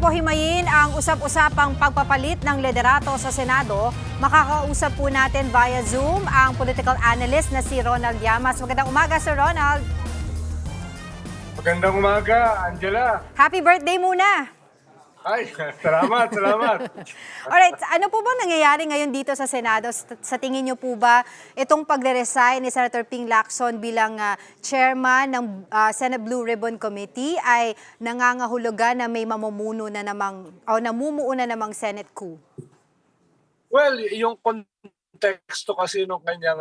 po himayin ang usap-usapang pagpapalit ng liderato sa Senado, makakausap po natin via Zoom ang political analyst na si Ronald Llamas. Magandang umaga, Sir Ronald. Magandang umaga, Angela. Happy birthday muna. Ay, salamat, salamat. Alright, ano po ba nangyayari ngayon dito sa Senado? Sa tingin niyo po ba itong pagre-resign ni Senator Ping Lacson bilang chairman ng Senate Blue Ribbon Committee ay nangangahulugan na may mamumuno na namang o namumuo na namang Senate coup? Well, yung konteksto kasi nung kanyang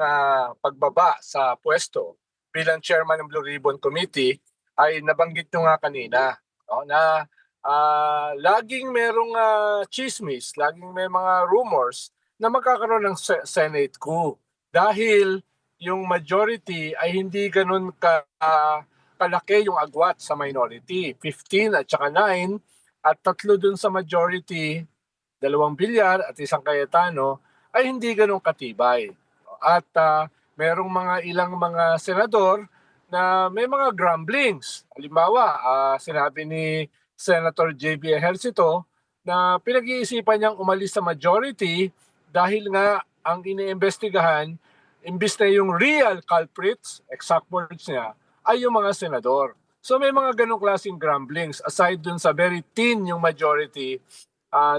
pagbaba sa pwesto bilang chairman ng Blue Ribbon Committee ay nabanggit nyo nga kanina, no, na laging merong chismis, laging may mga rumors na magkakaroon ng Senate coup dahil yung majority ay hindi ganun kalaki yung agwat sa minority. 15 at saka 9 at 3 dun sa majority, 2 Villar at 1 Cayetano ay hindi ganun katibay. At merong ilang mga senador na may mga grumblings. Halimbawa, sinabi ni Senator J.B. Ejercito na pinag-iisipan niyang umalis sa majority dahil nga ang iniimbestigahan, imbis na yung real culprits, exact words niya, ay yung mga senador. So may mga ganong klaseng grumblings aside dun sa very thin yung majority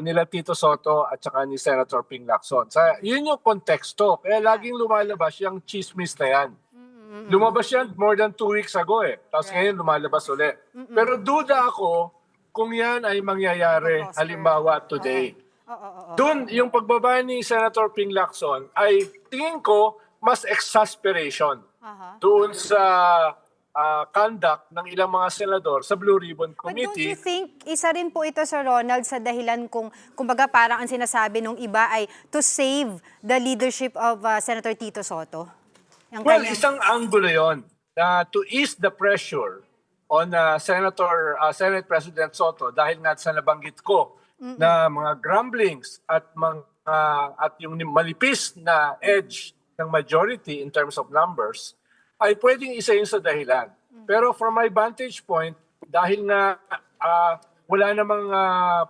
nila Tito Soto at saka ni Senator Ping Lacson. So, yun yung konteksto. Kaya laging lumalabas yung chismis na yan. Lumabas yan more than 2 weeks ago eh. Tapos ngayon lumalabas ulit. Pero duda ako kung yan ay mangyayari halimbawa today. Doon, yung pagbaba ni Senator Ping Lacson ay tingin ko mas exasperation doon sa conduct ng ilang mga senador sa Blue Ribbon Committee. But don't you think isa rin po ito, Sir Ronald, sa dahilan kumbaga parang ang sinasabi nung iba ay to save the leadership of Senator Tito Soto? Well, isang anggulo yon na to ease the pressure on Senate President Soto dahil nga sa nabanggit ko na mga grumblings at yung malipis na edge ng majority in terms of numbers ay pwedeng isa yun sa dahilan. Pero from my vantage point, dahil nga wala namang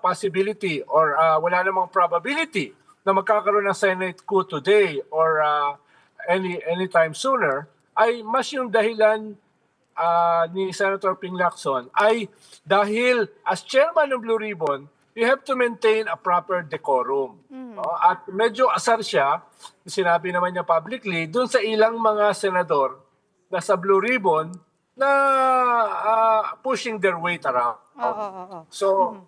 possibility or wala namang probability na magkakaroon ng Senate coup today or anytime sooner, ay mas yung dahilan ni Senator Ping Lacson ay dahil as chairman ng Blue Ribbon, you have to maintain a proper decorum. At medyo asar siya, sinabi naman niya publicly, dun sa ilang mga senador na sa Blue Ribbon na pushing their weight around. So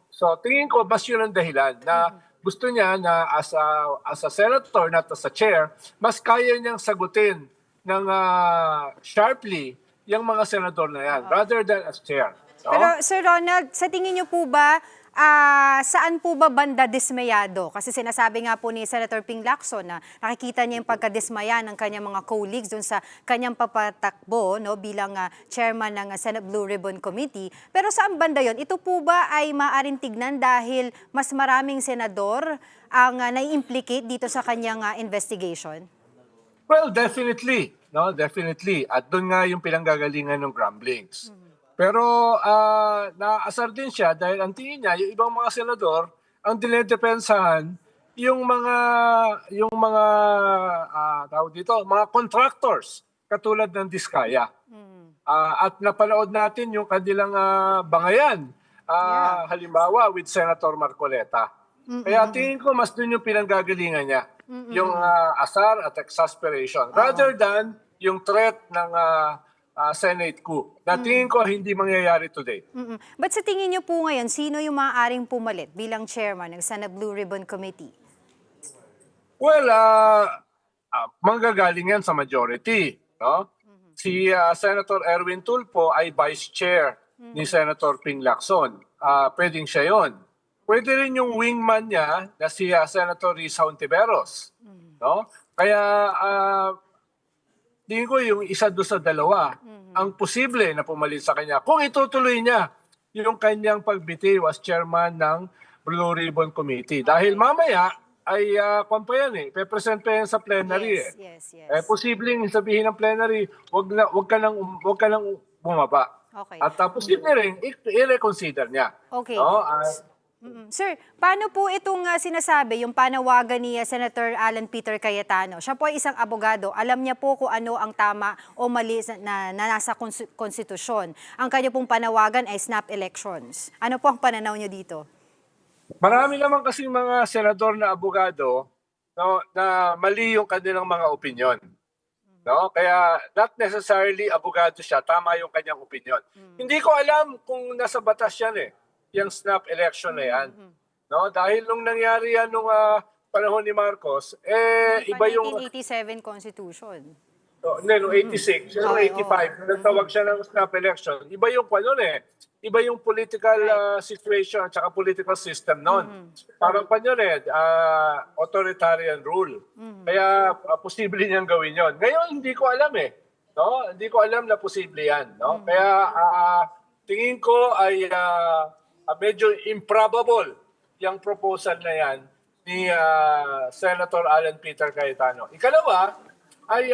tingin ko mas yun ang dahilan na gusto niya na as a senator, not as a chair, mas kaya niyang sagutin ng sharply yung mga senador na yan, rather than as chair. No? Pero Sir Ronald, sa tingin niyo po ba, saan po ba banda dismayado? Kasi sinasabi nga po ni Senator Ping Lacson na nakikita niya yung pagkadismaya ng kanyang mga colleagues dun sa kanyang papatakbo, no, bilang chairman ng Senate Blue Ribbon Committee. Pero saan banda yon? Ito po ba ay maaaring tignan dahil mas maraming senador ang nai-implicate dito sa kanyang investigation? Well, definitely. No, definitely. At doon nga yung pinanggagalingan ng grumblings. Pero naasar din siya dahil ang tingin niya, yung ibang mga senador, ang dinedepensahan yung mga tawag dito, mga contractors katulad ng Diskaya. At napanood natin yung kanilang bangayan, halimbawa with Senator Marcoleta. Kaya tingin ko mas doon yung pinanggagalingan niya, yung asar at exasperation, rather than yung threat ng Senate coup. Na tingin ko hindi mangyayari today. But sa tingin niyo po ngayon, sino yung maaaring pumalit bilang chairman ng Senate Blue Ribbon Committee? Well, manggagaling yan sa majority. No? Si Senator Erwin Tulfo ay vice chair ni Senator Ping Lacson. Pwedeng siya yon. Pwede rin yung wingman niya na si Senator Risa Hontiveros. No? Kaya tingin ko yung isa doon sa dalawa ang posible na pumalit sa kanya. Kung itutuloy niya yung kanyang pagbitiw as chairman ng Blue Ribbon Committee. Dahil mamaya ay kung pa yan pe-present pa yan sa plenary Yes. posibleng sabihin ng plenary, wag ka nang bumaba. Okay. At posible rin i-reconsider niya. Okay. No? Sir, paano po itong sinasabi, yung panawagan ni Senator Alan Peter Cayetano? Siya po ay isang abogado. Alam niya po kung ano ang tama o mali na nasa konstitusyon. Ang kanya pong panawagan ay snap elections. Ano po ang pananaw niyo dito? Marami naman kasi mga senador na abogado, no, na mali yung kanilang mga opinyon. No? Kaya not necessarily abogado siya, tama yung kanyang opinyon. Hindi ko alam kung nasa batas yan yung snap election na yan. No? Dahil nung nangyari yan nung panahon ni Marcos, Hindi iba pa yung 1987 Constitution. hindi, no, 86, no, Okay, 85, nagtawag siya ng snap election. Iba yung iba yung political situation at saka political system noon. Parang authoritarian rule. Kaya posible niyang gawin yon. Ngayon, hindi ko alam No? Hindi ko alam na posible yan. No? Kaya tingin ko ay medyo improbable yung proposal na yan ni Senator Alan Peter Cayetano. Ikalawa, ay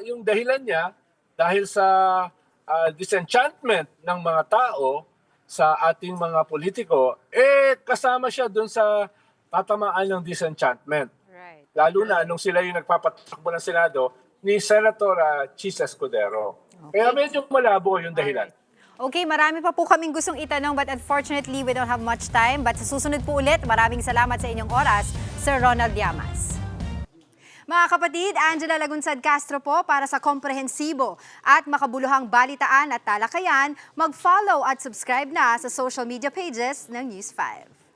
yung dahilan niya dahil sa disenchantment ng mga tao sa ating mga politiko, kasama siya dun sa tatamaan ng disenchantment. Right. Lalo na nung sila yung nagpapatakbo ng Senado ni Senator Chis Escudero. Kaya medyo malabo yung dahilan. Okay, marami pa po kaming gustong itanong but unfortunately we don't have much time. But sa susunod po ulit, maraming salamat sa inyong oras, Sir Ronald Llamas. Mga kapatid, Angela Lagunsad Castro po para sa komprehensibo at makabuluhang balitaan at talakayan. Mag-follow at subscribe na sa social media pages ng News 5.